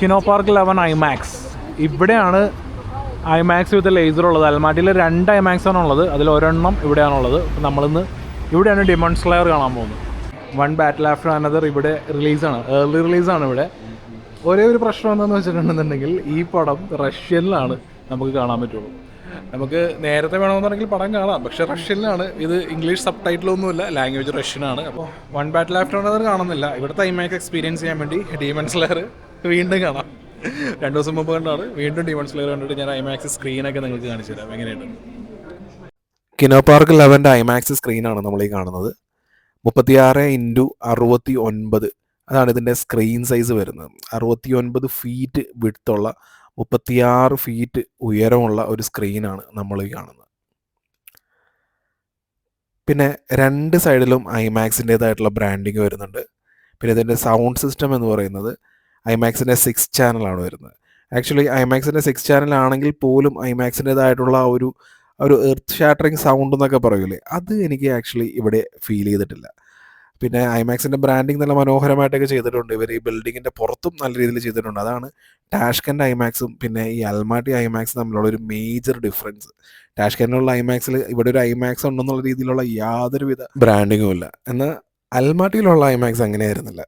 കിനോ park 11 IMAX. ഇവിടെയാണ് IMAX വിത്ത് laser ഉള്ളത്. അൽമാട്ടിയിൽ 2 IMAX ആണ് ഉള്ളത്, അതിൽ ഒരെണ്ണം ഇവിടെയാണുള്ളത്. അപ്പോൾ നമ്മളിന്ന് ഇവിടെയാണ് ഡിമോൺ സ്ലെയർ കാണാൻ പോകുന്നത്. വൺ ബാറ്റിൽ ആഫ്റ്റർ അനദർ ഇവിടെ റിലീസാണ്, ഏർലി റിലീസാണ് ഇവിടെ. ഒരേ ഒരു പ്രശ്നം എന്താണെന്ന് വെച്ചിട്ടുണ്ടെന്നുണ്ടെങ്കിൽ ഈ പടം റഷ്യനിലാണ് നമുക്ക് കാണാൻ പറ്റുള്ളൂ. നമുക്ക് നേരത്തെ വേണമെന്നുണ്ടെങ്കിൽ പടം കാണാം, പക്ഷേ റഷ്യനിലാണ്. ഇത് ഇംഗ്ലീഷ് സബ് ടൈറ്റിലൊന്നുമില്ല, ലാംഗ്വേജ് റഷ്യനാണ്. അപ്പോൾ വൺ ബാറ്റിൽ ആഫ്റ്റർ അനദർ കാണുന്നില്ല. ഇവിടുത്തെ ഐമാക്സ് എക്സ്പീരിയൻസ് ചെയ്യാൻ വേണ്ടി ഡിമോൺ സ്ലെയർ വീണ്ടും കാണാം. 2 ദിവസം മുമ്പ് കണ്ടാണ്, വീണ്ടും ഡിമോൺ സ്ലെയർ കണ്ടിട്ട് ഞാൻ ഐമാക്സ് സ്ക്രീനൊക്കെ നിങ്ങൾക്ക് കാണിച്ചു തരാം എങ്ങനെയുണ്ട്. കിനോ പാർക്ക് 11 ഐമാക്സ് സ്ക്രീനാണ് നമ്മൾ ഈ കാണുന്നത്. 36x69 അതാണ് ഇതിൻ്റെ സ്ക്രീൻ സൈസ് വരുന്നത്. 69 ഫീറ്റ് വിഡ്ത്തുള്ള 36 ഫീറ്റ് ഉയരമുള്ള ഒരു സ്ക്രീനാണ് നമ്മൾ ഈ കാണുന്നത്. പിന്നെ 2 സൈഡിലും ഐമാക്സിൻ്റേതായിട്ടുള്ള ബ്രാൻഡിങ് വരുന്നുണ്ട്. പിന്നെ ഇതിൻ്റെ സൗണ്ട് സിസ്റ്റം എന്ന് പറയുന്നത് ഐമാക്സിൻ്റെ 6 ചാനലാണ് വരുന്നത്. ആക്ച്വലി ഐമാക്സിൻ്റെ 6 ചാനലാണെങ്കിൽ പോലും ഐമാക്സിൻ്റേതായിട്ടുള്ള ഒരു എർത്ത് ഷാറ്ററിങ് സൗണ്ട് എന്നൊക്കെ പറയൂലേ, അത് എനിക്ക് ആക്ച്വലി ഇവിടെ ഫീൽ ചെയ്തിട്ടില്ല. പിന്നെ ഐമാക്സിൻ്റെ ബ്രാൻഡിങ് നല്ല മനോഹരമായിട്ടൊക്കെ ചെയ്തിട്ടുണ്ട്. ഇവർ ഈ ബിൽഡിങ്ങിൻ്റെ പുറത്തും നല്ല രീതിയിൽ ചെയ്തിട്ടുണ്ട്. അതാണ് ടാഷ്കൻ്റ് ഐമാക്സും പിന്നെ ഈ അൽമാട്ടി ഐമാക്സ് തമ്മിലുള്ള ഒരു മേജർ ഡിഫറൻസ്. ടാഷ്കൻ്റിലുള്ള ഐമാക്സിൽ ഇവിടെ ഒരു ഐമാക്സ് ഉണ്ടെന്നുള്ള രീതിയിലുള്ള യാതൊരുവിധ ബ്രാൻഡിങ്ങും ഇല്ല. എന്നാൽ അൽമാട്ടിയിലുള്ള ഐമാക്സ് അങ്ങനെയായിരുന്നില്ല.